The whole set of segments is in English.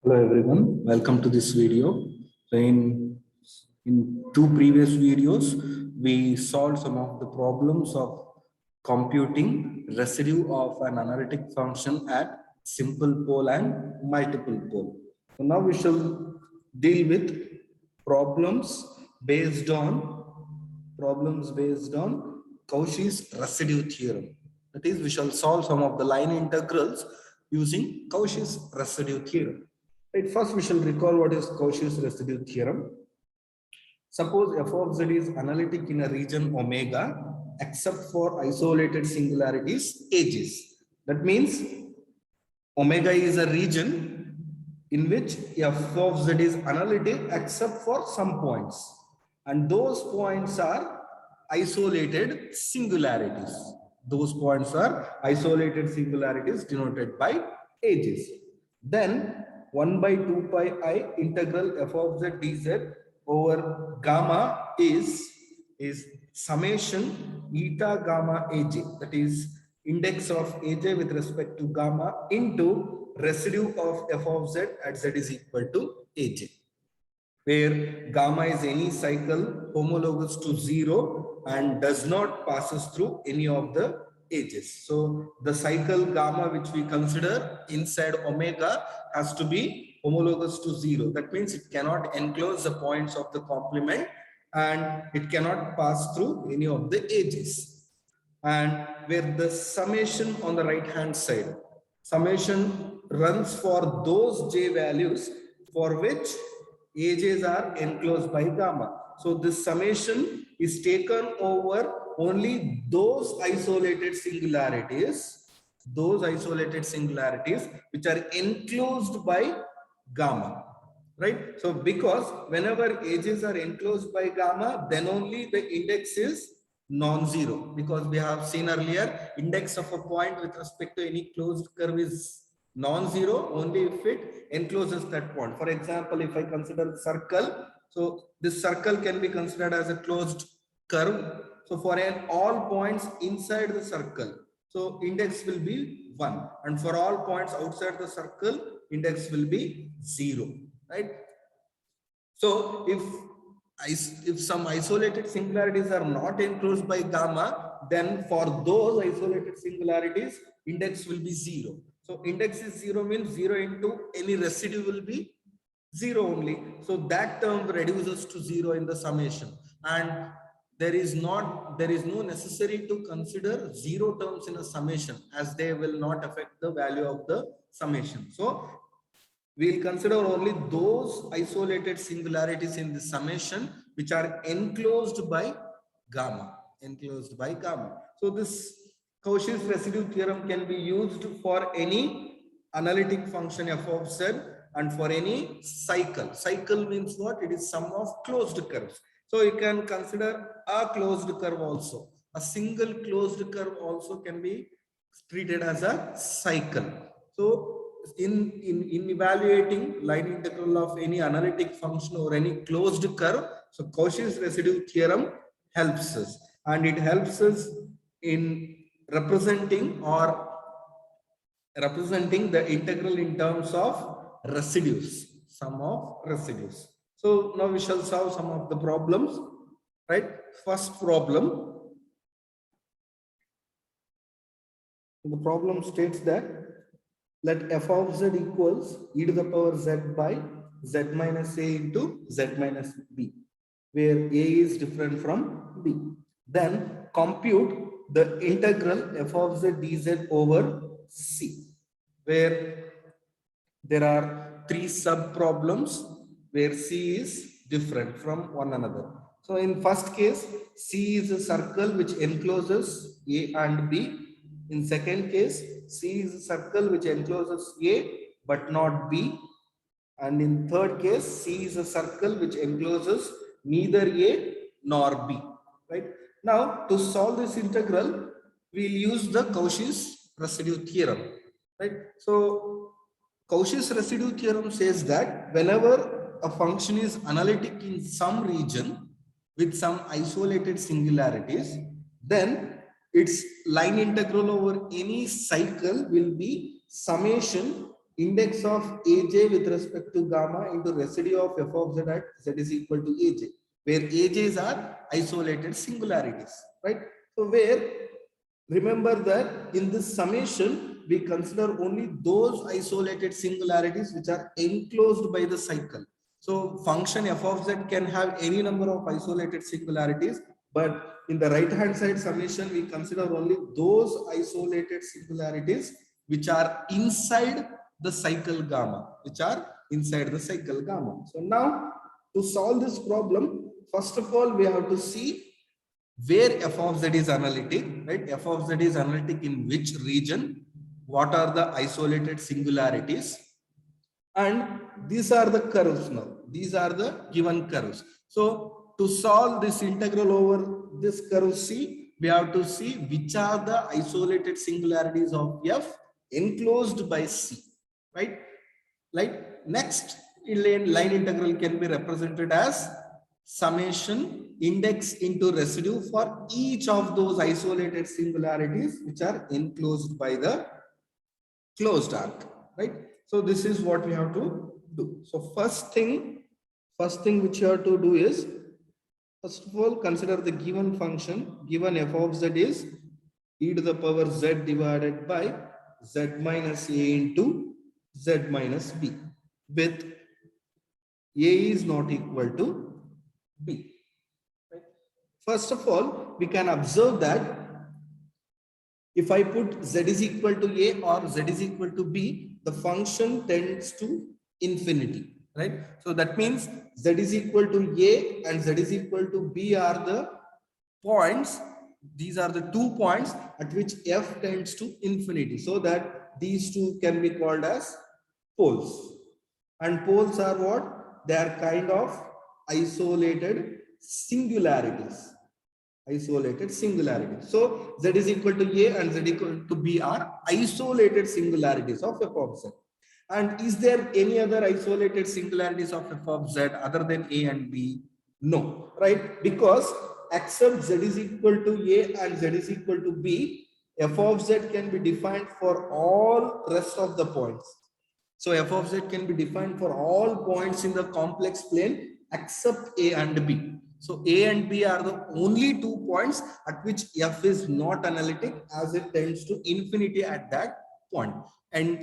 Hello everyone, welcome to this video. So in two previous videos, we solved some of the problems of computing residue of an analytic function at simple pole and multiple pole. So now we shall deal with problems based on Cauchy's residue theorem. That is, we shall solve some of the line integrals using Cauchy's residue theorem. Right, first we shall recall what is Cauchy's residue theorem. Suppose f of z is analytic in a region omega except for isolated singularities ages. That means omega is a region in which f of z is analytic except for some points, and those points are isolated singularities. Those points are isolated singularities denoted by ages. Then 1 by 2 pi I integral f of z dz over gamma is summation eta gamma aj, that is index of aj with respect to gamma into residue of f of z at z is equal to aj, where gamma is any cycle homologous to 0 and does not passes through any of the edges. So the cycle gamma which we consider inside omega has to be homologous to 0. That means it cannot enclose the points of the complement and it cannot pass through any of the edges. And where the summation on the right hand side, summation runs for those j values for which ages are enclosed by gamma. So this summation is taken over only those isolated singularities which are enclosed by gamma, right? So because whenever ages are enclosed by gamma, then only the index is non-zero, because we have seen earlier index of a point with respect to any closed curve is non-zero only if it encloses that point. For example, if I consider the circle, so this circle can be considered as a closed curve. So for all points inside the circle, so index will be 1, and for all points outside the circle, index will be 0, right? So if some isolated singularities are not enclosed by gamma, then for those isolated singularities, index will be 0. So index is 0 means 0 into any residue will be 0 only. So that term reduces to 0 in the summation, and there is no necessary to consider 0 terms in a summation, as they will not affect the value of the summation. So we'll consider only those isolated singularities in the summation which are enclosed by gamma. So this Cauchy's residue theorem can be used for any analytic function f of z and for any cycle. Cycle means what? It is sum of closed curves. So you can consider a closed curve also. A single closed curve also can be treated as a cycle. So in evaluating line integral of any analytic function or any closed curve, so Cauchy's residue theorem helps us, and it helps us in representing the integral in terms of residues, sum of residues. So now we shall solve some of the problems, right? First problem, the problem states that let f of z equals e to the power z by z minus a into z minus b, where a is different from b. Then compute the integral f of z dz over c, where there are 3 sub problems where c is different from one another. So in first case, c is a circle which encloses a and b. In second case, C is a circle which encloses A but not B. And in third case, C is a circle which encloses neither A nor B. Right? Now, to solve this integral, we'll use the Cauchy's residue theorem. Right? So, Cauchy's residue theorem says that whenever a function is analytic in some region with some isolated singularities, then its line integral over any cycle will be summation index of aj with respect to gamma into residue of f of z at z is equal to aj, where aj's are isolated singularities, right? So where, remember that in this summation, we consider only those isolated singularities which are enclosed by the cycle. So function f of z can have any number of isolated singularities, but in the right hand side summation, we consider only those isolated singularities which are inside the cycle gamma, which are inside the cycle gamma. So now to solve this problem, first of all, we have to see where f of z is analytic, right? F of z is analytic in which region? What are the isolated singularities? And these are the curves now. These are the given curves. So to solve this integral over this curve C, we have to see which are the isolated singularities of f enclosed by C, right? Like next line integral can be represented as summation index into residue for each of those isolated singularities which are enclosed by the closed arc, right? So this is what we have to do. So first thing which you have to do is, first of all, consider the given function. Given f of z is e to the power z divided by z minus a into z minus b, with a is not equal to b. Right? First of all, we can observe that if I put z is equal to a or z is equal to b, the function tends to infinity, right? So that means z is equal to a and z is equal to b are the points. These are the 2 points at which f tends to infinity, so that these two can be called as poles. And poles are what? They are kind of isolated singularities. Isolated singularity. So z is equal to a and z equal to b are isolated singularities of f of z. And is there any other isolated singularities of f of z other than a and b? No, right? Because except z is equal to a and z is equal to b, f of z can be defined for all rest of the points. So f of z can be defined for all points in the complex plane except a and b. So a and b are the only 2 points at which f is not analytic, as it tends to infinity at that point. And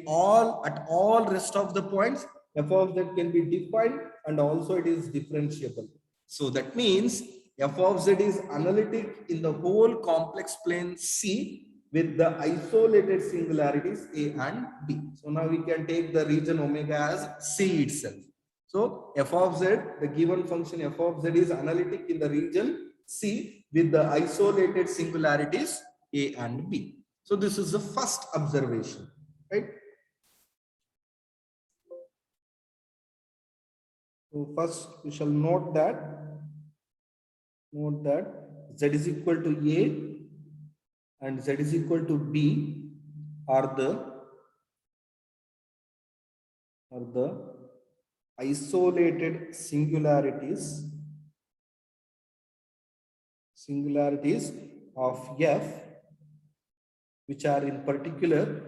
at all rest of the points, f of z can be defined and also it is differentiable. So that means f of z is analytic in the whole complex plane C with the isolated singularities A and B. So now we can take the region omega as C itself. So f of z, the given function f of z is analytic in the region C with the isolated singularities A and B. So this is the first observation, right? So first we shall note that z is equal to A and z is equal to b are the isolated singularities of f, which are in particular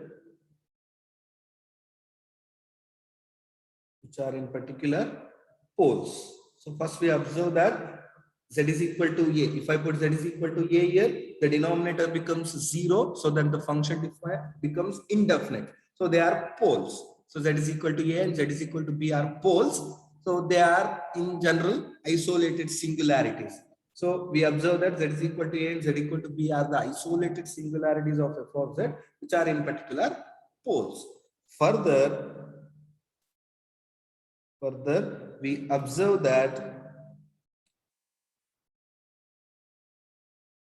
poles. So first we observe that z is equal to a. If I put z is equal to a here, the denominator becomes 0, so then the function becomes indefinite. So they are poles. So z is equal to a and z is equal to b are poles. So they are in general isolated singularities. So we observe that z is equal to a and z equal to b are the isolated singularities of f of z, which are in particular poles. Further, we observe that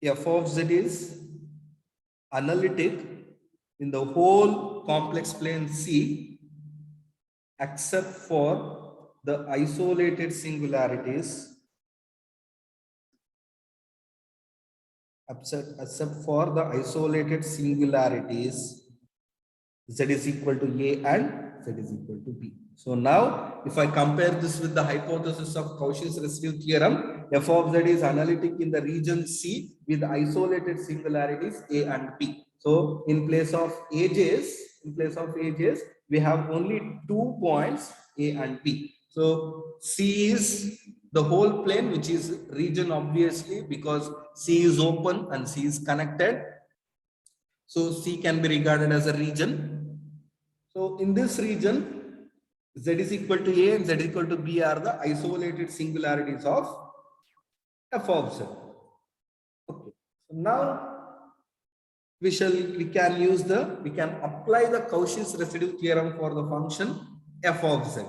f of z is analytic in the whole complex plane C except for the isolated singularities z is equal to a and z is equal to b. So now if I compare this with the hypothesis of Cauchy's residue theorem, f of z is analytic in the region C with isolated singularities a and b. So in place of aj's, in place of ages, we have only 2 points A and B. So C is the whole plane, which is region obviously because C is open and C is connected. So C can be regarded as a region. So in this region, Z is equal to A and Z is equal to B are the isolated singularities of f of Z. Okay. So now we can apply the Cauchy's residue theorem for the function f of Z,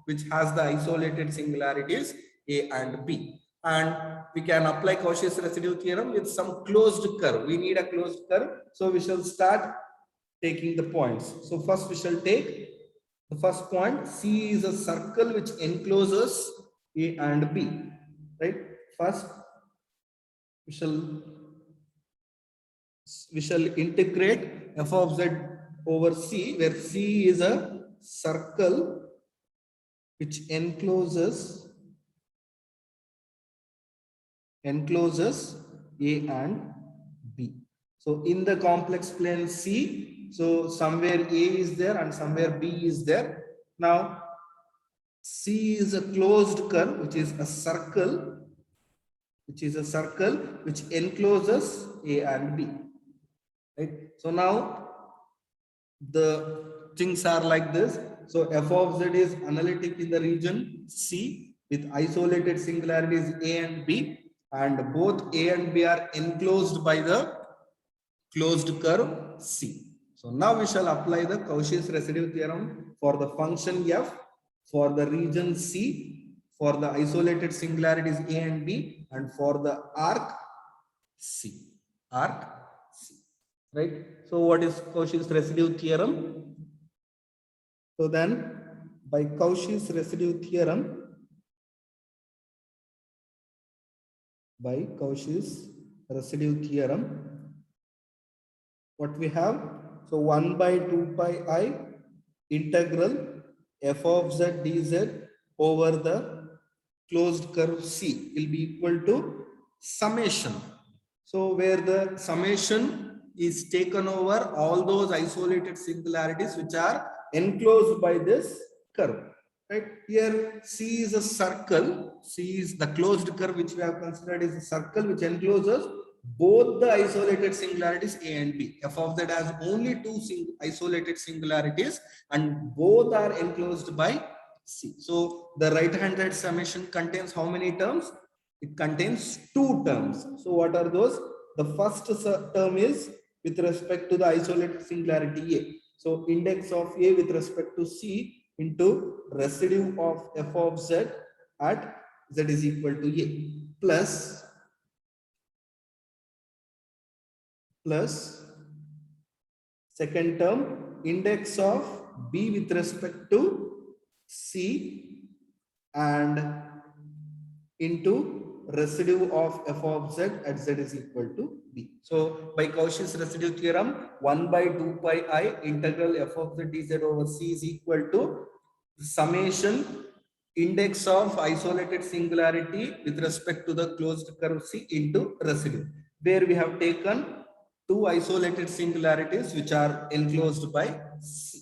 which has the isolated singularities A and B. And we can apply Cauchy's residue theorem with some closed curve. We need a closed curve. So we shall start taking the points. So first we shall take the first point. C is a circle which encloses A and B. Right? First we shall integrate f of Z over C, where C is a circle which encloses A and B. So in the complex plane C, so somewhere A is there and somewhere B is there. Now C is a closed curve, which is a circle which encloses A and B. Right? So now the things are like this. So f of Z is analytic in the region C with isolated singularities A and B, and both A and B are enclosed by the closed curve C. So now we shall apply the Cauchy's residue theorem for the function f for the region C, for the isolated singularities A and B, and for the arc C. Right? So what is Cauchy's residue theorem? So then by Cauchy's residue theorem, what we have? So 1 by 2 pi I integral f of Z dz over the closed curve C will be equal to summation. So where the summation is taken over all those isolated singularities which are enclosed by this curve. Right? Here C is a circle. C is the closed curve which we have considered is a circle which encloses both the isolated singularities A and B. F of Z has only two isolated singularities and both are enclosed by C. So the right hand side summation contains how many terms? It contains 2 terms. So what are those? The first term is with respect to the isolated singularity A. So index of A with respect to C into residue of f of Z at Z is equal to A plus second term index of B with respect to C and into residue of f of Z at Z is equal to B. So by Cauchy's residue theorem, 1 by 2 pi I integral f of Z dz over C is equal to summation index of isolated singularity with respect to the closed curve C into residue, where we have taken 2 isolated singularities which are enclosed by C.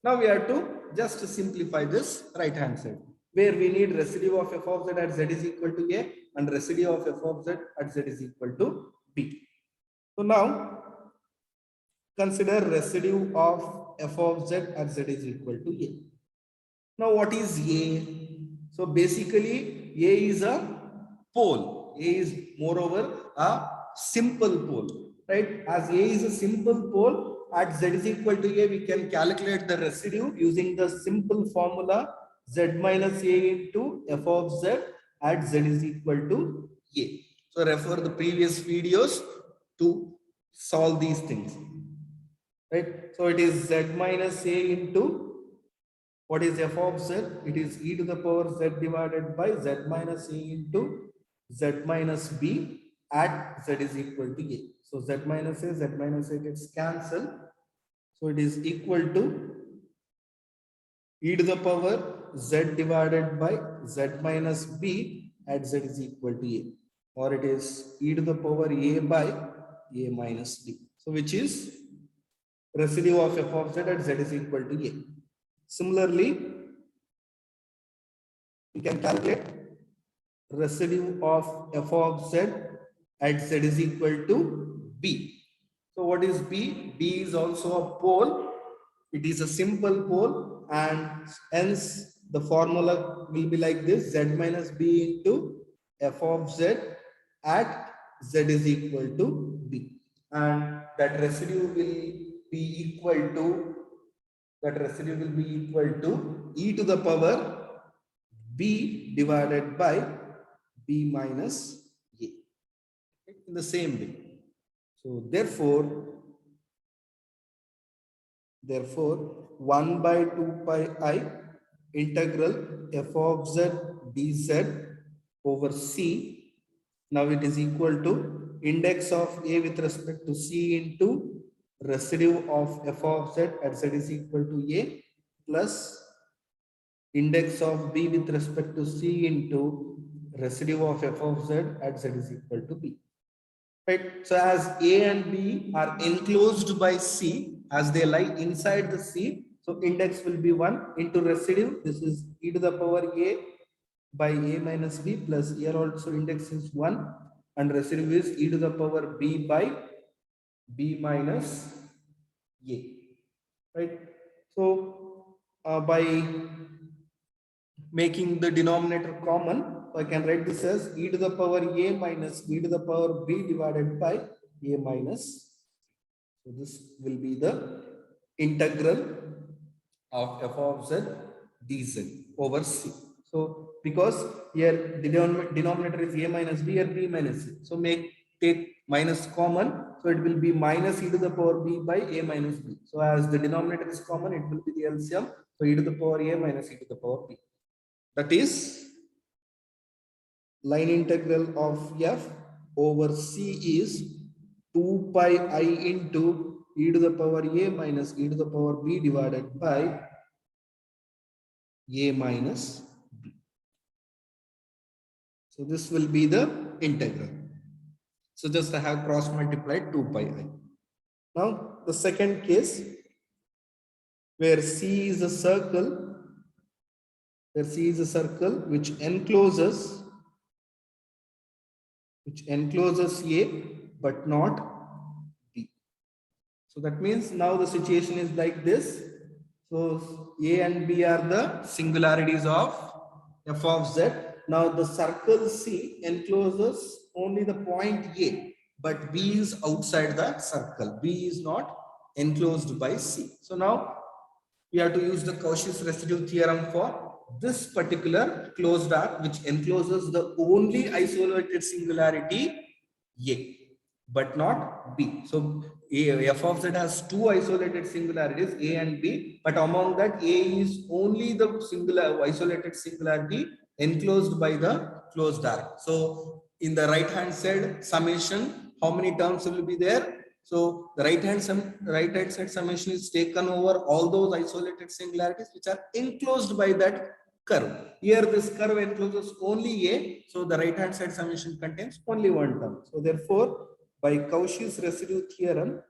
Now we have to just simplify this right hand side, where we need residue of f of Z at Z is equal to A and residue of f of Z at Z is equal to B. So now consider residue of f of Z at Z is equal to A. Now what is A? So basically A is a pole. A is moreover a simple pole, right? As A is a simple pole, at Z is equal to A, we can calculate the residue using the simple formula Z minus A into f of Z at Z is equal to A. So refer the previous videos to solve these things, right? So it is Z minus A into what is f of Z? It is e to the power Z divided by Z minus A into Z minus B at Z is equal to A. So Z minus A gets cancelled. So it is equal to e to the power Z divided by Z minus B at Z is equal to A. Or it is e to the power A by A minus B. So which is residue of f of z at z is equal to a. Similarly, we can calculate residue of f of z at z is equal to b. So what is b? B is also a pole. It is a simple pole, and hence the formula will be like this: z minus b into f of z at z is equal to b. And that residue will be equal to e to the power b divided by b minus a, in the same way. So therefore 1 by 2 pi I integral f of z dz over c. Now it is equal to index of a with respect to c into residue of f of z at z is equal to a plus index of b with respect to c into residue of f of z at z is equal to b. Right. So as A and B are enclosed by C, as they lie inside the C, so index will be 1 into residue. This is e to the power A by A minus B, plus here also index is 1, and residue is e to the power B by B minus A. Right. So by making the denominator common, so I can write this as e to the power a minus e to the power b divided by a minus. So this will be the integral of f of z dz over c. So because here the denominator is a minus b, here b minus c. So take minus common. So it will be minus e to the power b by a minus b. So as the denominator is common, it will be the LCM. So e to the power a minus e to the power b. That is line integral of f over c is 2 pi I into e to the power a minus e to the power b divided by a minus b. So this will be the integral. So just I have cross multiplied 2 pi I. Now the second case where C is a circle, which encloses A but not B. So that means now the situation is like this. So A and B are the singularities of f of z. Now the circle C encloses only the point A, but B is outside the circle. B is not enclosed by C. So now we have to use the Cauchy's residue theorem for this particular closed arc, which encloses the only isolated singularity A, but not B. So f of z has two isolated singularities, A and B, but among that A is only the isolated singularity enclosed by the closed arc. So in the right hand side summation, how many terms will be there? So the right hand side summation is taken over all those isolated singularities which are enclosed by that curve. Here this curve encloses only A, so the right hand side summation contains only one term. So therefore, by Cauchy's residue theorem,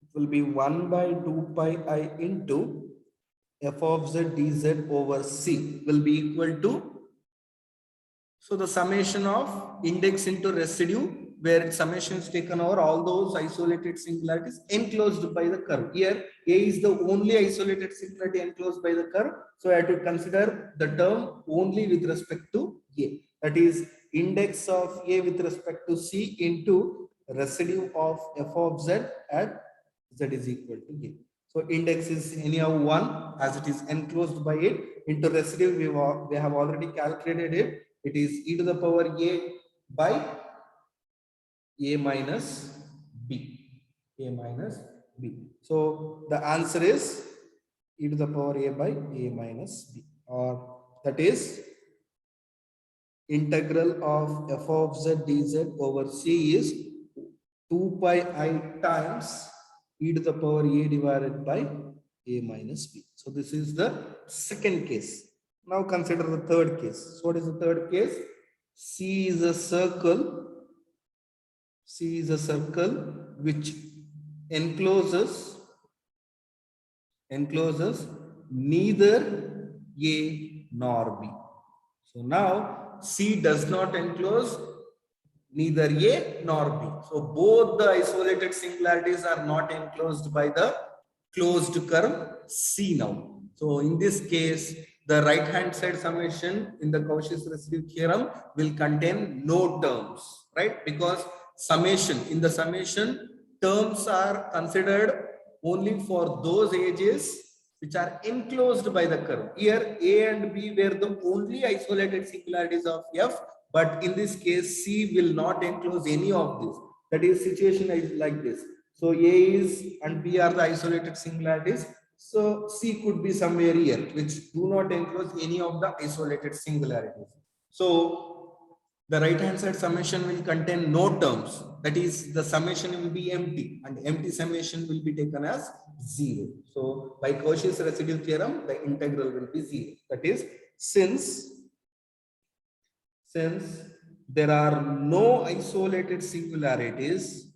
it will be 1 by 2 pi I into f of z dz over c will be equal to, so the summation of index into residue, where summation is taken over all those isolated singularities enclosed by the curve. Here A is the only isolated singularity enclosed by the curve, so I have to consider the term only with respect to A. That is index of A with respect to C into residue of f of z at z is equal to A. So index is anyhow 1 as it is enclosed by it, into residue we have already calculated it. It is e to the power A by A minus B. So the answer is e to the power A by A minus B, or that is integral of f of z dz over c is 2 pi I times e to the power A divided by A minus B. So this is the second case. Now consider the third case. So what is the third case? C is a circle. C is a circle which encloses neither A nor B. So now C does not enclose neither A nor B. So both the isolated singularities are not enclosed by the closed curve C now. So in this case, the right hand side summation in the Cauchy's residue theorem will contain no terms, right? Because in the summation, terms are considered only for those edges which are enclosed by the curve. Here A and B were the only isolated singularities of F, but in this case C will not enclose any of this. That is, situation is like this. So A is and B are the isolated singularities. So C could be somewhere here which do not enclose any of the isolated singularities. So the right hand side summation will contain no terms. That is, the summation will be empty, and empty summation will be taken as 0. So by Cauchy's residue theorem, the integral will be 0. That is, since there are no isolated singularities,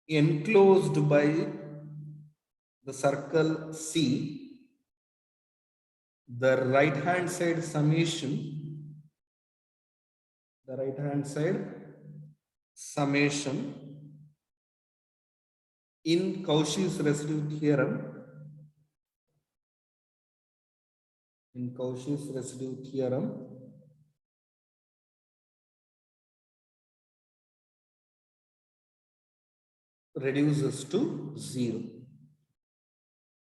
enclosed by the circle C, the right hand side summation in Cauchy's residue theorem reduces to 0.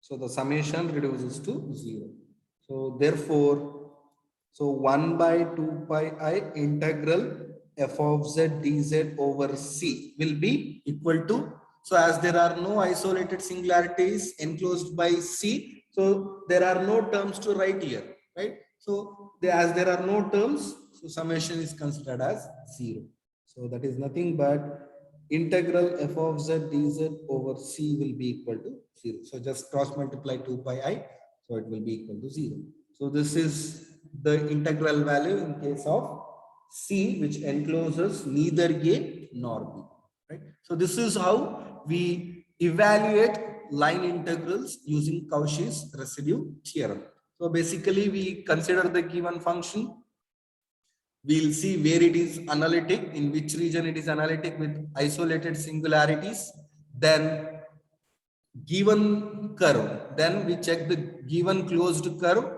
So the summation reduces to 0. So therefore, 1 by 2 pi I integral f of z dz over C will be equal to, so as there are no isolated singularities enclosed by C, so there are no terms to write here, right? So as there are no terms, so summation is considered as 0. So that is nothing but integral f of z dz over C will be equal to 0. So just cross multiply 2 pi I, so it will be equal to 0. So this is the integral value in case of C, which encloses neither A nor B, right? So this is how we evaluate line integrals using Cauchy's residue theorem. So basically we consider the given function. We'll see where it is analytic, in which region it is analytic with isolated singularities. Then given curve, then we check the given closed curve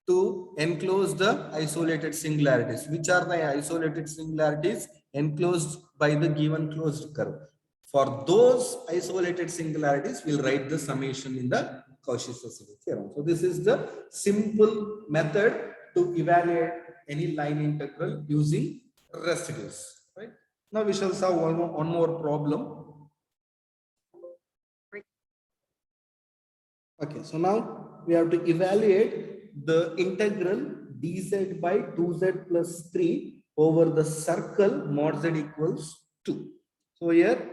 to enclose the isolated singularities. Which are the isolated singularities enclosed by the given closed curve? For those isolated singularities, we'll write the summation in the Cauchy's residue theorem. So this is the simple method to evaluate any line integral using residues. Right? Now we shall solve one more problem. Okay, so now we have to evaluate the integral dz by 2z plus 3 over the circle mod z equals 2. So here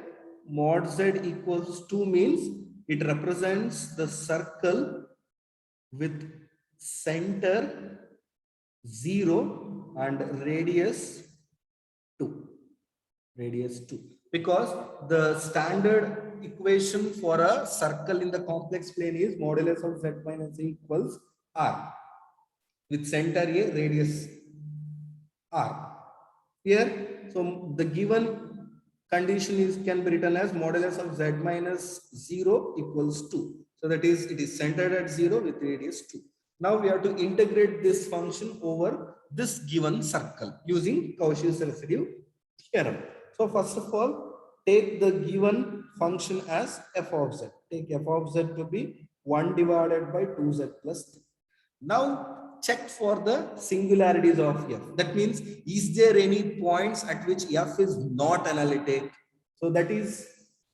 mod z equals 2 means it represents the circle with center 0 and radius 2. Because the standard equation for a circle in the complex plane is modulus of z minus a equals r, with center a, radius r. Here, so the given condition can be written as modulus of z minus 0 equals 2. So that is, it is centered at 0 with radius 2. Now we have to integrate this function over this given circle using Cauchy's residue theorem. So first of all, take the given function as f of z. Take f of z to be 1 divided by 2z plus 3. Now check for the singularities of f. That means, is there any points at which f is not analytic? So that is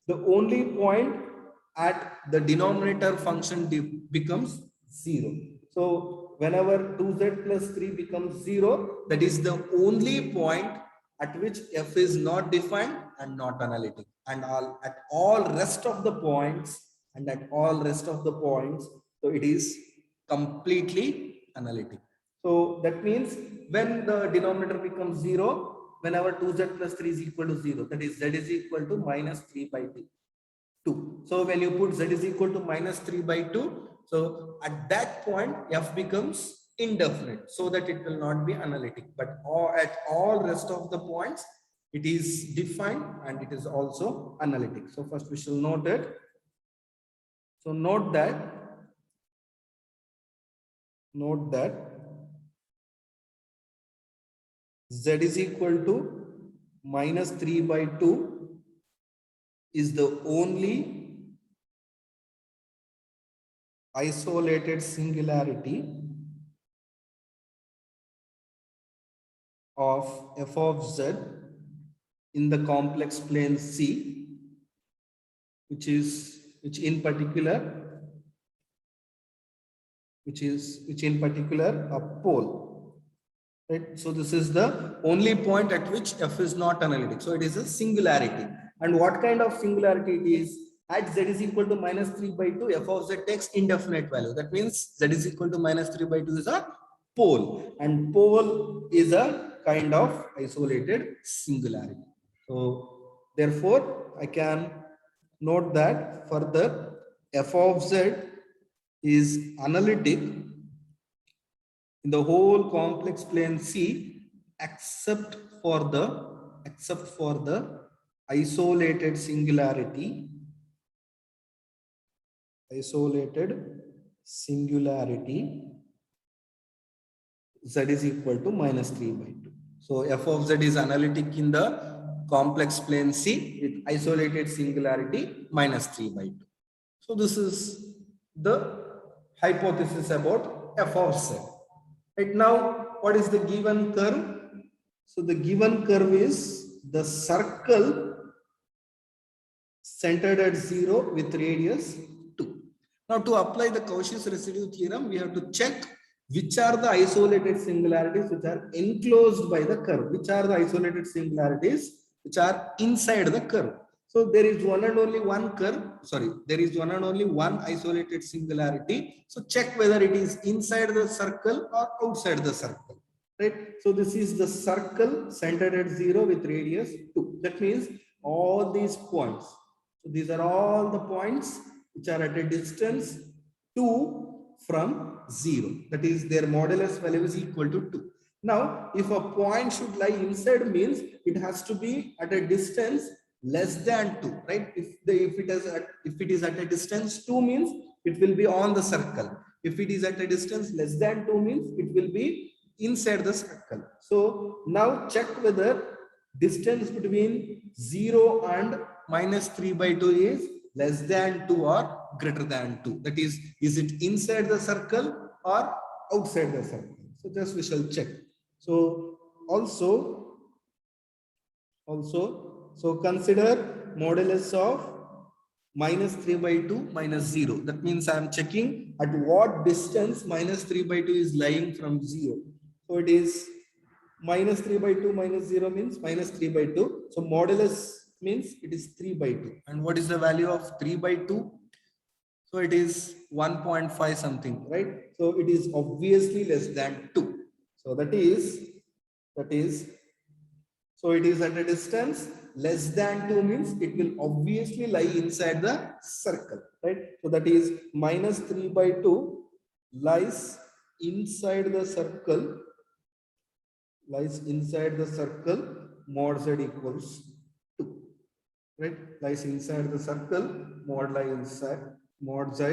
the only point at the denominator function becomes 0. So whenever 2z plus 3 becomes 0, that is the only point at which f is not defined and not analytic. And at all rest of the points, and at all rest of the points, so it is completely analytic. So that means when the denominator becomes 0, whenever 2z plus 3 is equal to 0, that is z is equal to minus 3 by 2. So when you put z is equal to minus 3 by 2, so at that point f becomes indefinite, so that it will not be analytic, but at all rest of the points it is defined and it is also analytic. So first we shall note it. So note that z is equal to minus 3 by 2 is the only isolated singularity of f of z in the complex plane C, which in particular a pole, right? So this is the only point at which f is not analytic. So it is a singularity. And what kind of singularity it is? At z is equal to minus 3 by 2, f of z takes indefinite value. That means z is equal to minus 3 by 2 is a pole, and pole is a kind of isolated singularity. So therefore I can note that further f of z is analytic in the whole complex plane C except for the isolated singularity z is equal to minus 3 by 2. So f of z is analytic in the complex plane C with isolated singularity minus 3 by 2. So this is the hypothesis about f of z. Right now, what is the given curve? So the given curve is the circle centered at 0 with radius 2. Now to apply the Cauchy's residue theorem, we have to check which are the isolated singularities which are enclosed by the curve, which are the isolated singularities which are inside the curve. So there is one and only one isolated singularity. So check whether it is inside the circle or outside the circle, right? So this is the circle centered at 0 with radius 2. That means all these points. So these are all the points which are at a distance 2 from 0. That is, their modulus value is equal to 2. Now, if a point should lie inside, means it has to be at a distance less than 2, right? If it is at a distance 2, means it will be on the circle. If it is at a distance less than 2, means it will be inside the circle. So now check whether distance between 0 and minus 3 by 2 is less than 2 or greater than 2. That is it inside the circle or outside the circle? So just we shall check. So also so consider modulus of minus 3 by 2 minus 0. That means I am checking at what distance minus 3 by 2 is lying from 0. So it is minus 3 by 2 minus 0 means minus 3 by 2. So modulus means it is 3 by 2. And what is the value of 3 by 2? So it is 1.5 something, right? So it is obviously less than 2. So so it is at a distance less than 2 means it will obviously lie inside the circle, right? So that is minus 3 by 2 lies inside the circle, mod z equals 2, right? Lies inside the circle, mod z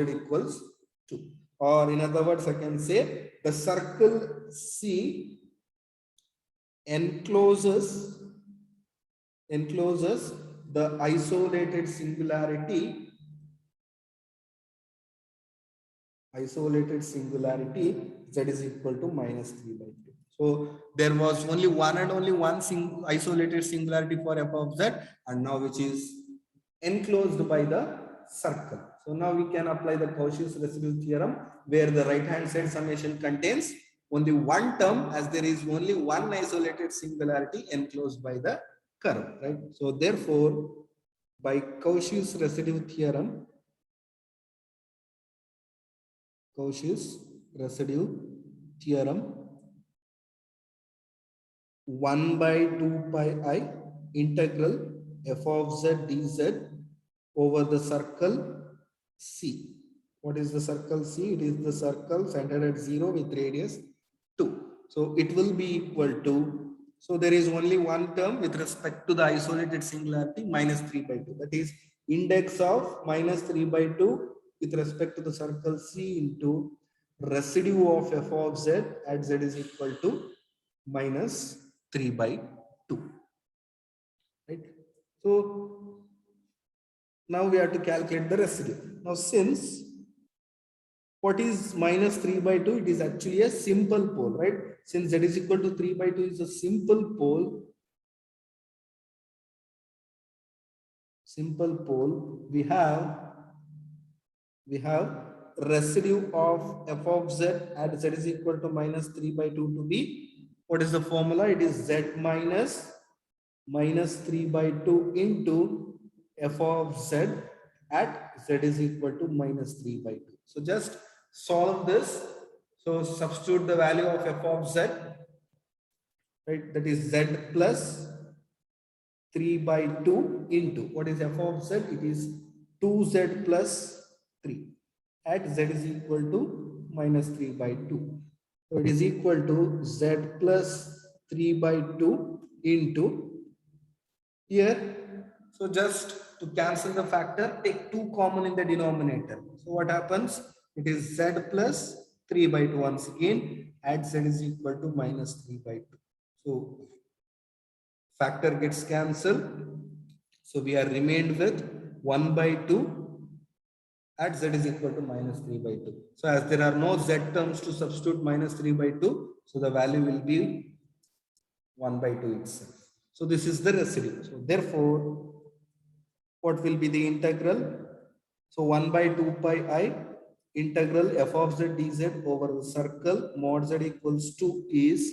equals 2. Or in other words, I can say the circle C encloses the isolated singularity z is equal to minus 3 by 2. So there was only one isolated singularity for f of z, and now which is enclosed by the circle. So now we can apply the Cauchy's residue theorem, where the right hand side summation contains only one term, as there is only one isolated singularity enclosed by the curve, right? So therefore, by Cauchy's residue theorem, Cauchy's residue theorem, 1 by 2 pi I integral f of z dz over the circle C. What is the circle C? It is the circle centered at 0 with radius 2. So it will be equal to, so there is only one term with respect to the isolated singularity, minus 3 by 2. That is index of minus 3 by 2 with respect to the circle C into residue of f of z at z is equal to minus 3 by 2. Right? So now we have to calculate the residue. Now since what is minus 3 by 2? It is actually a simple pole, right? Since z is equal to 3 by 2 is a simple pole, we have residue of f of z at z is equal to minus 3 by 2 to be, what is the formula? It is z minus 3 by 2 into f of z at z is equal to minus 3 by 2. So just solve this. So substitute the value of f of z, right? That is z plus 3 by 2 into, what is f of z? It is 2z plus 3 at z is equal to minus 3 by 2. So it is equal to z plus 3 by 2 into here. So just to cancel the factor, take 2 common in the denominator. So what happens? It is z plus 3 by 2 once again at z is equal to minus 3 by 2. So factor gets cancelled. So we are remained with 1 by 2 at z is equal to minus 3 by 2. So as there are no z terms to substitute minus 3 by 2, so the value will be 1 by 2 itself. So this is the residue. So therefore, what will be the integral? So 1 by 2 pi I integral f of z dz over the circle mod z equals to is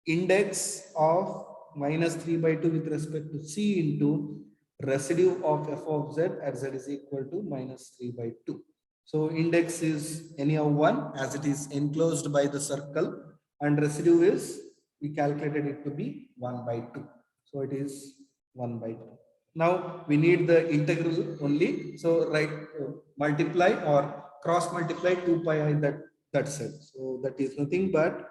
index of minus 3 by 2 with respect to C into residue of f of z at z is equal to minus 3 by 2. So index is anyhow 1 as it is enclosed by the circle, and residue is, we calculated it to be 1 by 2. So it is 1 by 2. Now we need the integral only. So multiply or cross multiply 2 pi I, that's it. So that is nothing but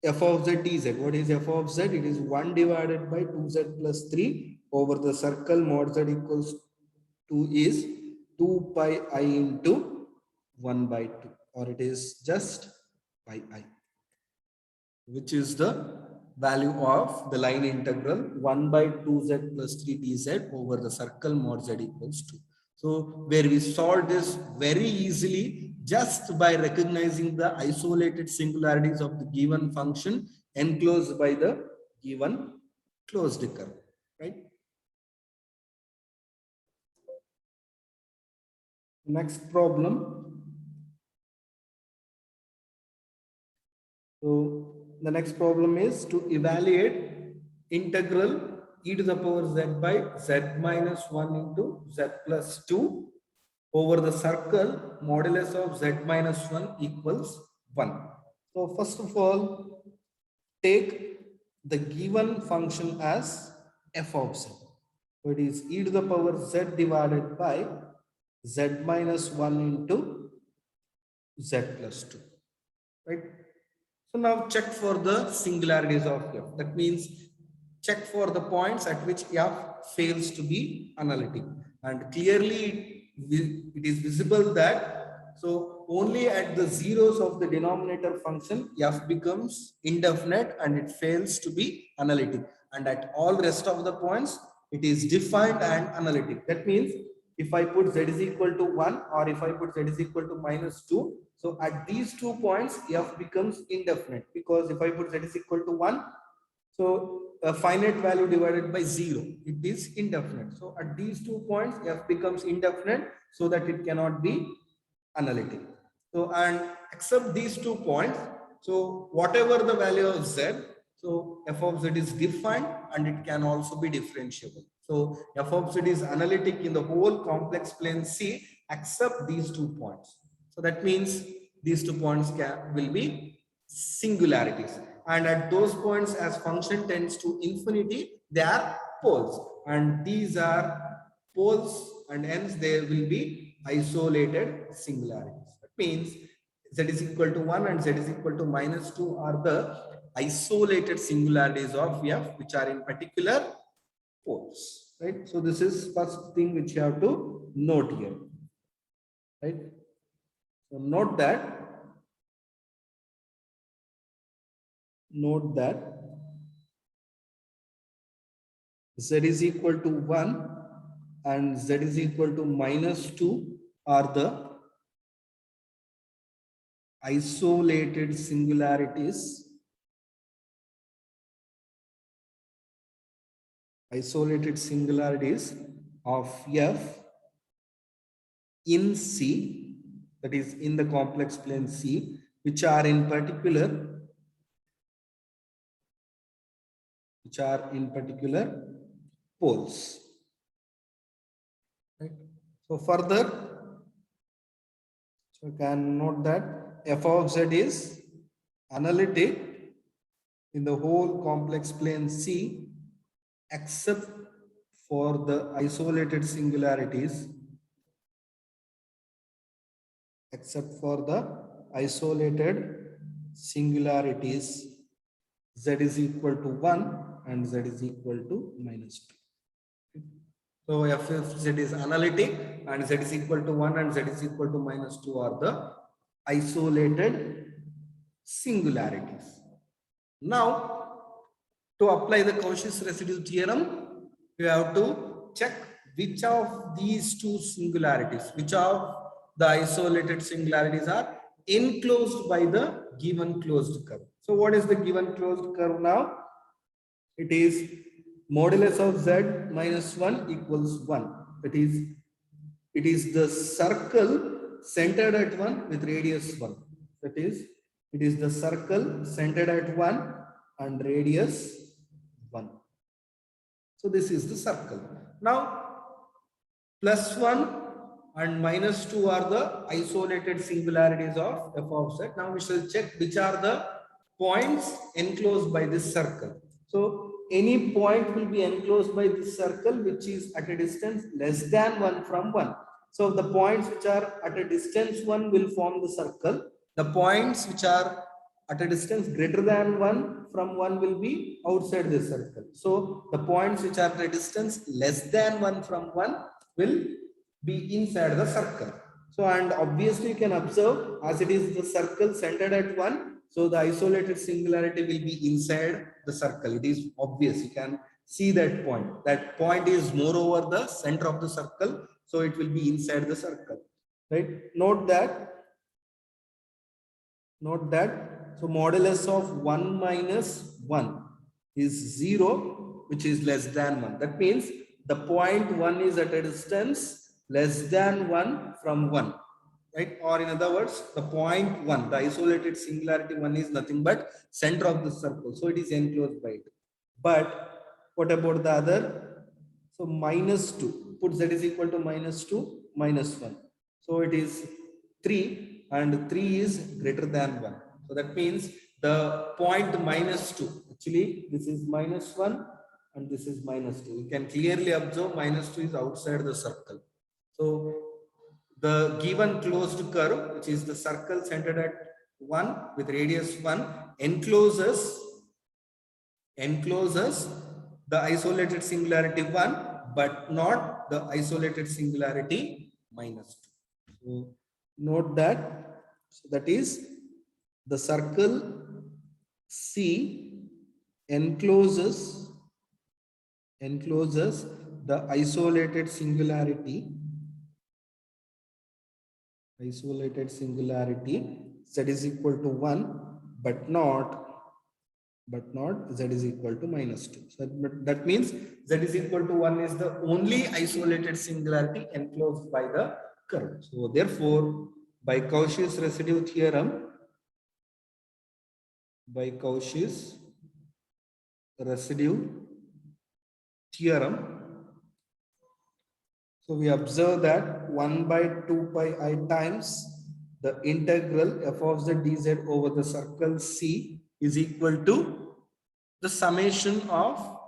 f of z dz. What is f of z? It is 1 divided by 2z plus 3 over the circle mod z equals to is 2 pi I into 1 by 2, or it is just pi I, which is the value of the line integral 1 by 2z plus 3 dz over the circle mod z equals to. So where we solve this very easily just by recognizing the isolated singularities of the given function enclosed by the given closed curve, right? Next problem. So the next problem is to evaluate integral e to the power z by z minus 1 into z plus 2 over the circle modulus of z minus 1 equals 1. So first of all, take the given function as f of z. So it is e to the power z divided by z minus 1 into z plus 2, right? So now check for the singularities of f. That means check for the points at which f fails to be analytic. And clearly it is visible that, so only at the zeros of the denominator function f becomes indefinite and it fails to be analytic. And at all rest of the points it is defined and analytic. That means if I put z is equal to 1 or if I put z is equal to minus 2, so at these 2 points f becomes indefinite, because if I put z is equal to 1, so a finite value divided by 0, it is indefinite. So at these 2 points f becomes indefinite so that it cannot be analytic. So and except these 2 points, so whatever the value of z, so f of z is defined and it can also be differentiable. So f of z is analytic in the whole complex plane C except these 2 points. So that means these 2 points will be singularities. And at those points, as function tends to infinity, they are poles. And these are poles, and hence they will be isolated singularities. That means z is equal to 1 and z is equal to -2 are the isolated singularities of f, which are in particular poles. Right? So this is first thing which you have to note here. Right? So note that z is equal to 1 and z is equal to -2 are the isolated singularities of f in C, that is in the complex plane C, which are in particular poles. Right? So further, so you can note that f of z is analytic in the whole complex plane C, except for the isolated singularities, z is equal to 1 and z is equal to -2. So f of z is analytic and z is equal to 1 and z is equal to -2 are the isolated singularities. Now, to apply the Cauchy's residue theorem, you have to check which of these two singularities, which of the isolated singularities are enclosed by the given closed curve. So what is the given closed curve now? It is modulus of z minus 1 equals 1. That is, it is the circle centered at 1 with radius 1. That is, it is the circle centered at 1 and radius 1. So this is the circle. Now, plus 1 and -2 are the isolated singularities of f of z. Now we shall check which are the points enclosed by this circle. So any point will be enclosed by this circle which is at a distance less than 1 from 1. So the points which are at a distance 1 will form the circle. The points which are at a distance greater than 1 from 1 will be outside the circle. So the points which are at a distance less than 1 from 1 will be inside the circle. So, and obviously you can observe as it is the circle centered at 1, so the isolated singularity will be inside the circle. It is obvious. You can see that point. That point is moreover the center of the circle, so it will be inside the circle. Right? Note that. So modulus of 1 minus 1 is 0, which is less than 1. That means the point 1 is at a distance less than 1 from 1. Right? Or in other words, the point 1, the isolated singularity 1 is nothing but center of the circle. So it is enclosed by it. But what about the other? So -2. Put z is equal to -2, -1. So it is 3 and 3 is greater than 1. So that means the point -2. Actually, this is -1 and this is -2. You can clearly observe -2 is outside the circle. So the given closed curve, which is the circle centered at 1 with radius 1, encloses the isolated singularity 1, but not the isolated singularity -2. So note that. So that is the circle C encloses the isolated singularity z is equal to 1, but not z is equal to -2. So that means z is equal to 1 is the only isolated singularity enclosed by the curve. So therefore, by Cauchy's residue theorem, so we observe that 1 by 2 pi I times the integral f of z dz over the circle C is equal to the summation of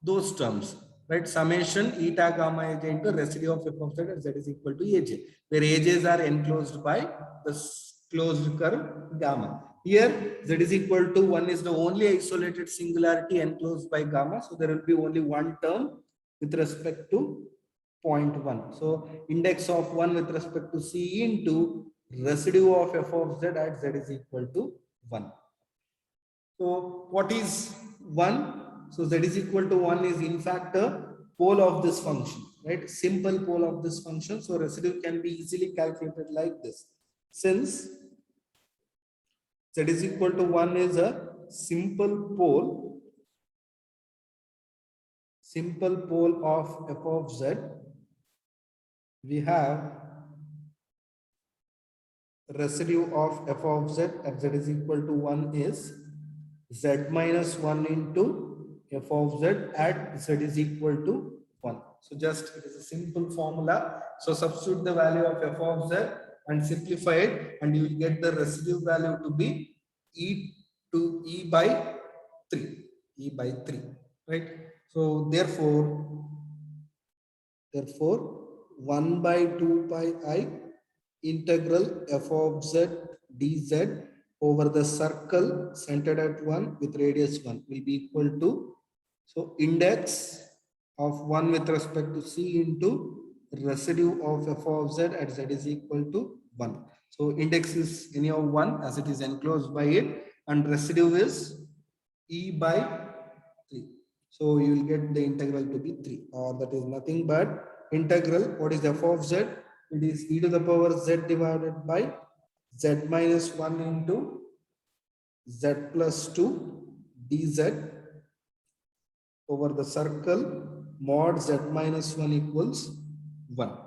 those terms, right? Summation eta gamma aj into residue of f of z at z is equal to aj, where aj's are enclosed by the closed curve gamma. Here z is equal to 1 is the only isolated singularity enclosed by gamma, so there will be only one term with respect to 0.1. So index of 1 with respect to C into residue of f of z at z is equal to 1. So what is 1? So z is equal to 1 is in fact a pole of this function, right? Simple pole of this function. So residue can be easily calculated like this. Since z is equal to 1 is a simple pole of f of z, we have residue of f of z at z is equal to 1 is z minus 1 into f of z at z is equal to 1. So just it is a simple formula. So substitute the value of f of z and simplify it, and you will get the residue value to be e by 3, right? So therefore 1 by 2 pi I integral f of z dz over the circle centered at 1 with radius 1 will be equal to, so index of 1 with respect to C into residue of f of z at z is equal to 1. So index is anyhow 1 as it is enclosed by it, and residue is e by 3. So you will get the integral to be 3, or that is nothing but integral, what is f of z? It is e to the power z divided by z minus 1 into z plus 2 dz over the circle mod z minus 1 equals 1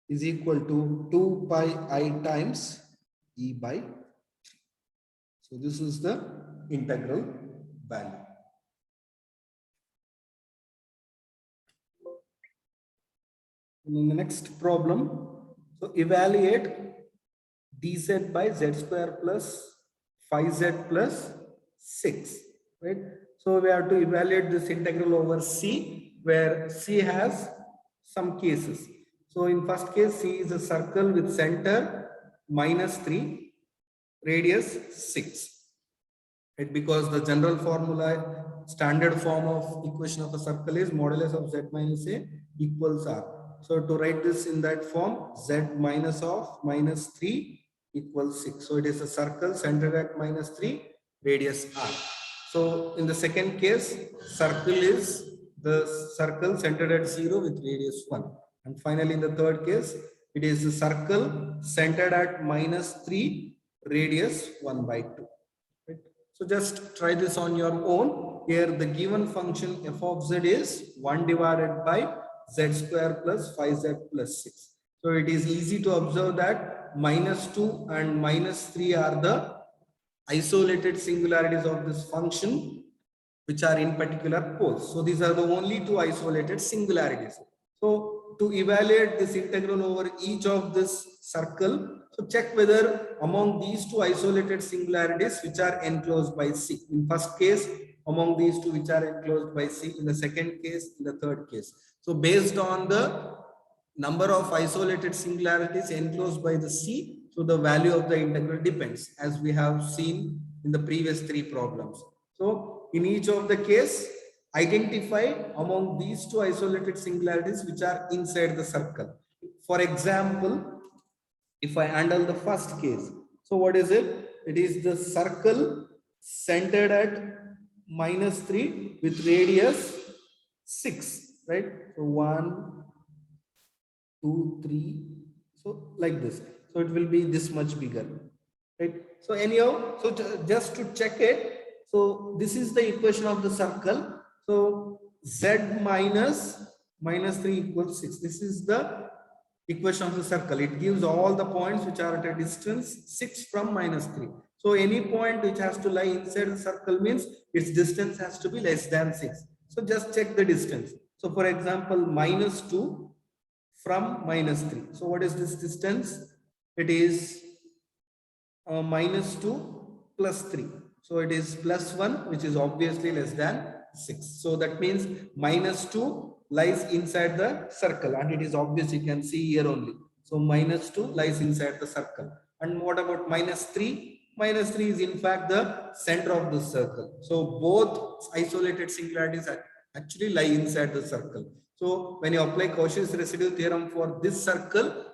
is equal to 2 pi I times e by 3. So this is the integral value. In the next problem, so evaluate dz by z square plus 5z plus 6, right? So we have to evaluate this integral over C, where C has some cases. So in first case, C is a circle with center -3, radius 6. Right? Because the general formula, standard form of equation of a circle is modulus of z minus a equals r. So to write this in that form, z minus of -3 equals 6. So it is a circle centered at -3, radius r. So in the second case, circle is the circle centered at 0 with radius 1. And finally, in the third case, it is a circle centered at -3, radius 1 by 2. Right? So just try this on your own. Here the given function f of z is 1 divided by z square plus 5z plus 6. So it is easy to observe that -2 and -3 are the isolated singularities of this function, which are in particular poles. So these are the only two isolated singularities. So to evaluate this integral over each of this circle, so check whether among these two isolated singularities which are enclosed by C. In first case, among these two which are enclosed by C. In the second case, in the third case. So based on the number of isolated singularities enclosed by the C, so the value of the integral depends, as we have seen in the previous 3 problems. So in each of the case, identify among these two isolated singularities which are inside the circle. For example, if I handle the first case, so what is it? It is the circle centered at -3 with radius 6, right? So 1, 2, 3, so like this. So it will be this much bigger, right? So anyhow, so just to check it, so this is the equation of the circle. So z minus -3 equals 6. This is the equation of the circle. It gives all the points which are at a distance 6 from -3. So any point which has to lie inside the circle means its distance has to be less than 6. So just check the distance. So for example, -2 from -3. So what is this distance? It is minus 2 plus 3. So it is plus 1, which is obviously less than 6. So that means minus 2 lies inside the circle, and it is obvious, you can see here only. So minus 2 lies inside the circle. And what about minus 3? Minus 3 is in fact the center of the circle. So both isolated singularities actually lie inside the circle. So when you apply Cauchy's residue theorem for this circle,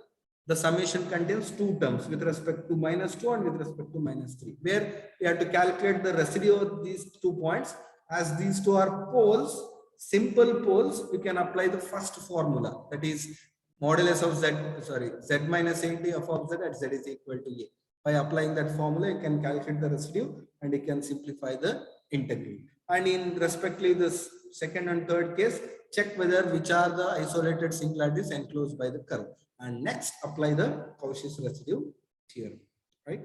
the summation contains two terms with respect to minus 2 and with respect to minus 3, where we have to calculate the residue of these 2 points. As these two are poles, simple poles, we can apply the first formula, that is modulus of z minus nt f of z at z is equal to a. By applying that formula, you can calculate the residue and you can simplify the integral. And in respectively this second and third case, check whether which are the isolated singularities enclosed by the curve. And next apply the Cauchy's residue theorem, right?